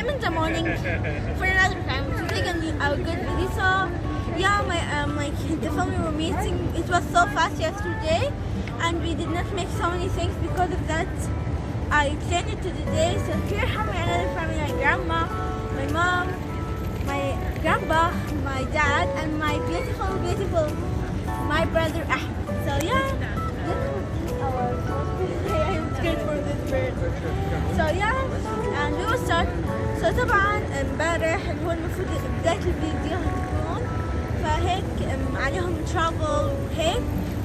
came in the morning for another time to take a good video. So yeah, like the family were meeting. It was so fast yesterday, and we did not make so many things because of that. I extended to the day. So here have my another family: my grandma, my mom, my grandpa, my dad, and my beautiful my brother Ahmed. So yeah, I'm scared for this bird. So yeah, and we will start. So طبعا امبارح اللي هو المفروض بداية الفيديو هتكون فهيك عليهم ترافل وهيك،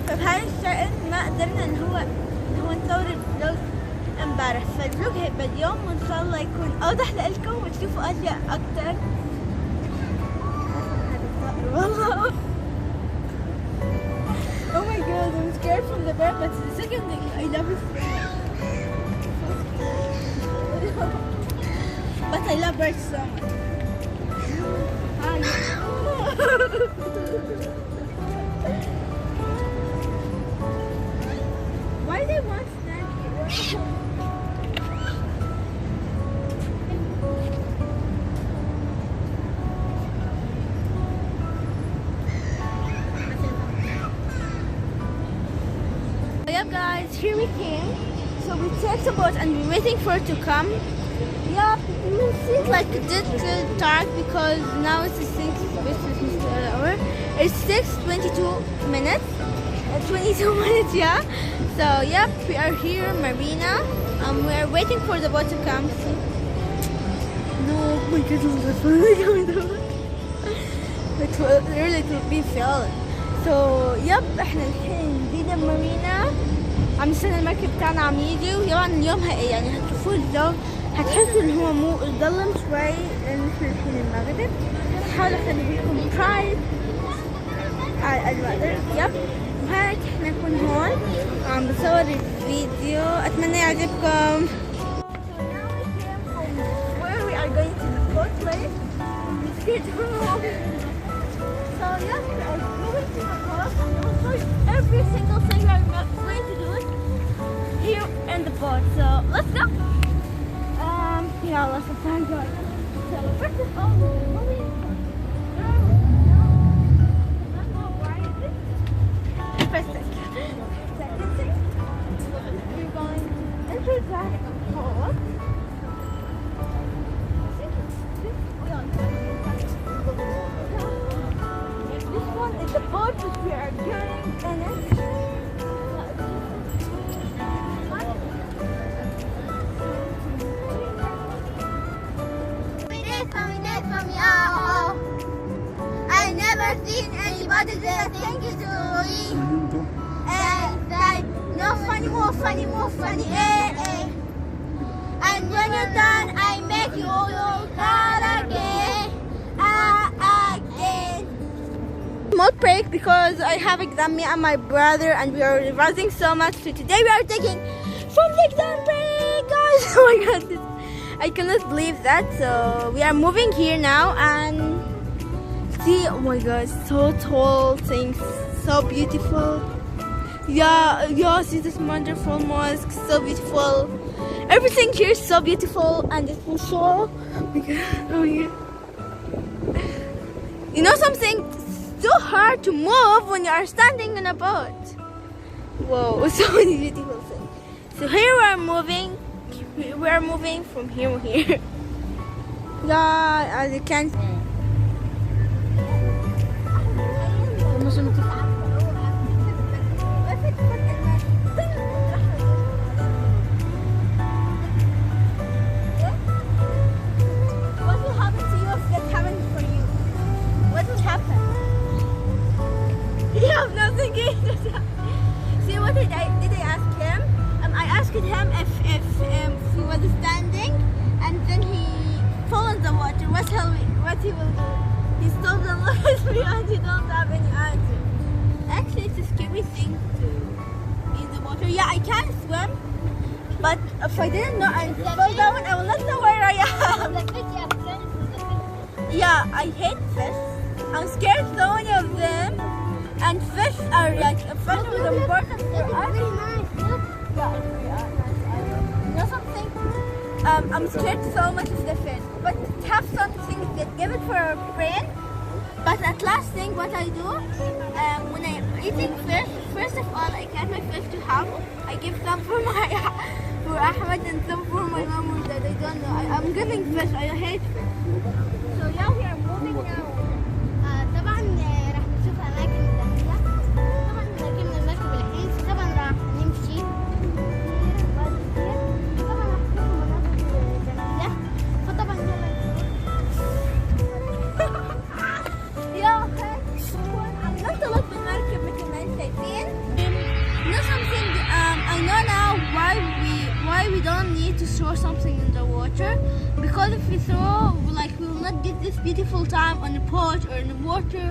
فبهاي الشأن ما قدرنا ان هو نصور الفلوج امبارح، فالفلوج هيبقى اليوم وان شاء الله يكون اوضح لكم وتشوفوا اشياء اكتر. والله oh my god, I'm scared from the bird, but the second thing I love is but I love birds so much. Why they want snack here? Yeah guys, here we came. So we checked the boat and we're waiting for it to come. Yeah, you will see it like a little dark because now it's 6 hour. It's 6:22 minutes. 22 minutes, yeah. So yep, we are here, Marina. We are waiting for the boat to come. No, my goodness, it's really coming down. It will be filled. So yep, احنا الحين جينا مارينا، عم نستنى المركب بتاعنا عم يجي. وطبعا اليوم يعني هتشوفوا الجو، هتحسوا ان هو مو ظلم شوي لان احنا الحين المغرب. هحاول اخلي لكم برايد على الوقت. يب، وهيك احنا نكون هون وعم بصور الفيديو، اتمنى يعجبكم. So now we came from where we are going to the boat place. I'm scared to move. So yes, we are going to the boat and we'll show you every single thing we are going to do here in the boat. So let's go. Yeah, let's find out. So first of all, second thing, we're going to enter that boat. This one is the boat which we are going in it. I never seen anybody say thank you to me. And like, no funny, more funny, And when you're done, I make you all that again. Small break because I have exam, me and my brother, and we are revising so much. So today we are taking from the exam break, guys. Oh my god, I cannot believe that. So we are moving here now and see, oh my god, so tall things, so beautiful. Yeah, see this wonderful mosque, so beautiful. Everything here is so beautiful and it will show. Oh my god. You know something? It's so hard to move when you are standing in a boat. Whoa, so many beautiful things. So here we are moving from here to here. Yeah, as you can see. What will happen to you if that happened for you? What will happen? You have nothing. See what did I ask him? I asked him if he was standing and then he fell in the water, what he will do? He stopped and looked at me and he don't have any answer. Actually, it's a scary thing to be in the water. Yeah, I can swim, but if I didn't know and fall down, I will not know where I am. Yeah, I hate fish. I'm scared so many of them. And fish are like, fish is important for us. Yeah, you know something? I'm scared so much of the fish. But have something that give it for a friend. But at last thing, what I do when I'm eating fish, first of all, I cut my fish to half. I give some for for Ahmed and some for my mom or dad. I don't know. I'm giving fish. I hate fish. So yeah, we are moving now. طبعا راح نشوف اماكن جديده. طبعا ركبنا المركب الحين، طبعا راح نمشي بعد كتير. طبعا راح نشوف مناظر جميله. فطبعا يا عم ننطلق بالمركب مثل ما انتم شايفين. You know something? I know now why we don't need to throw something in the water, because if we throw, like, we will not get this beautiful time on the boat or in the water,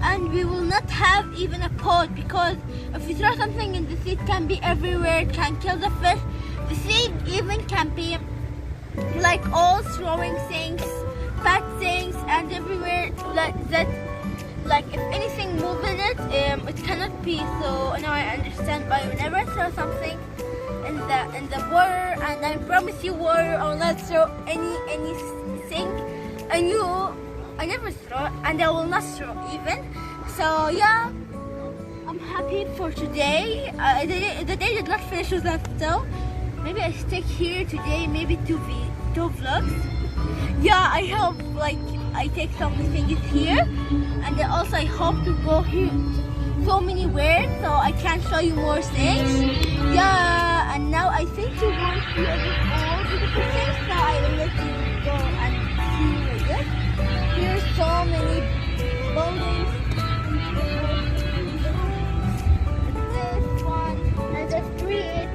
and we will not have even a pot, because if we throw something in the sea, it can be everywhere, it can kill the fish. The sea even can be like all throwing things, bad things, and everywhere that like if anything moves in it, it cannot be. So now I understand why whenever I throw something in the water, and I promise you water, I will not throw anything, and I never throw, and I will not throw even. So yeah, I'm happy for today. The day did not finish with that though. Maybe I stick here today, maybe two vlogs. Yeah, I hope like I take some things here, and then also I hope to go here so many ways so I can show you more things. Yeah, and now I think you want to see all beautiful things, so I will let you go and see with it. Here's so many buildings. This one and the street.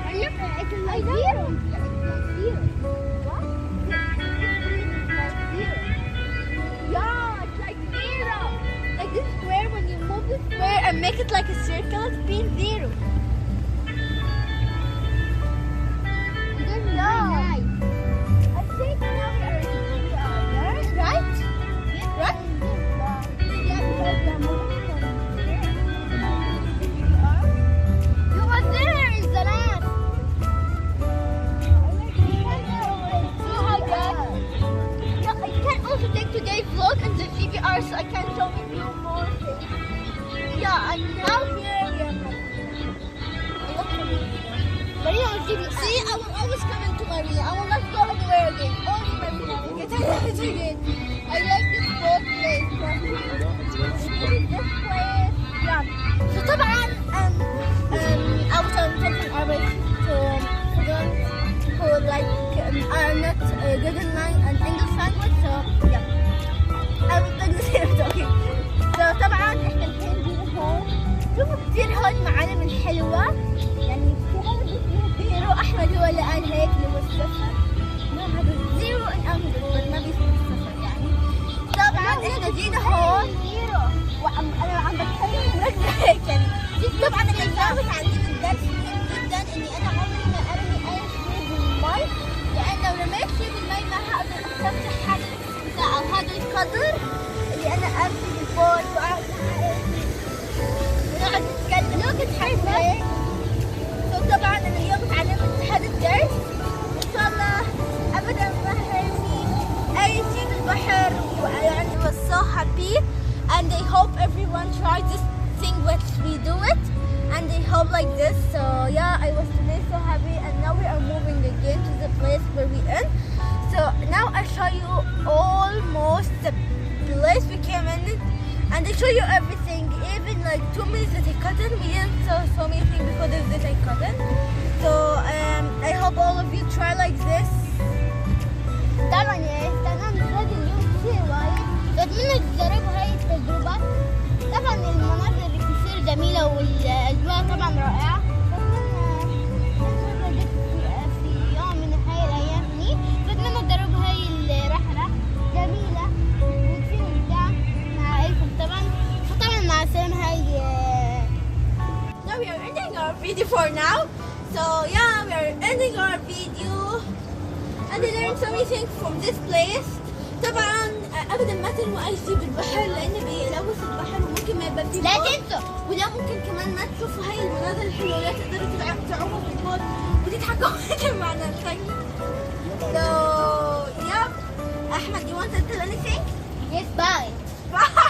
and look, it's like zero. Yeah, it's like zero. Like this square, when you move the square and make it like a circle, it's been zero. Yeah. I think now we are there, right? Right? Yeah, because we are moving from here. You were there in the last. I can also take today's vlog and the CVR so I can show you more things. Yeah, and now here we are. Marina will give you. See, I will always come into Marina. I will not go anywhere again. Only Marina will get it again. I like this boat place. This place. Yeah. So طبعا I was talking Arabic to students who like are not good in English language. So yeah. I will take this here talking. So طبعا احنا الحين جينا هون. شوفوا كثير هون معالم الحلوة. يعني زيرو أحمد هو اللي قال هيك اللي هو السفر. ما هذا زيرو إن أمجد بس ما بيصير السفر يعني. طبعا إحنا جينا هون زيرو أنا عم بتكلم مركزة هيك يعني. طبعا اللي كان بتعلمني الدرس مهم جدا إني أنا عمري ما أرمي أي شيء بالمي، لأن لو رميت شيء بالمي ما هقدر أستمتع هذا الاستمتاع أو هذا القدر اللي أنا أمشي بالبوت وأقعد ونقعد نتكلم. لو كنت حاسة هيك. طبعا انا اليوم تعلمت هذا الدرس، ان شاء الله ابدا ما هرمي اي شيء بالبحر. يعني I was so happy and I hope everyone tries this thing when we do it, and I hope like this. So yeah, I was today so happy, and now we are moving again to the place where we in. So now I show you almost the place we came in, and I show you everything, even like 2 minutes that I couldn't. We didn't saw so many things because of this I couldn't. So I hope all of you try like this. طبعا يا استنى نزاد اليوم كثير وايد. بتمنى تجربوا هاي التجربة. طبعا المناظر كثير جميلة والأجواء طبعا رائعة. بتمنى في يوم من هاي الأيام هني. بتمنى تجربوا هاي الرحلة جميلة وكثير ممتعة مع عيلتكم طبعا. فطبعا مع السلامة هاي. Now we are ending our video for now. So yeah, we are ending our video, and I learned so many things from this place. طبعا ابدا ما ترموا اي شيء بالبحر لانه بيلوث البحر وممكن ما لا تنسوا. وده ممكن كمان ما تشوفوا هاي المناظر الحلوة ولا تقدروا تعوموا في البوت وتتحكموا معنا الثاني. So, yep. Ahmed, you want to tell anything? Yes, bye. Bye.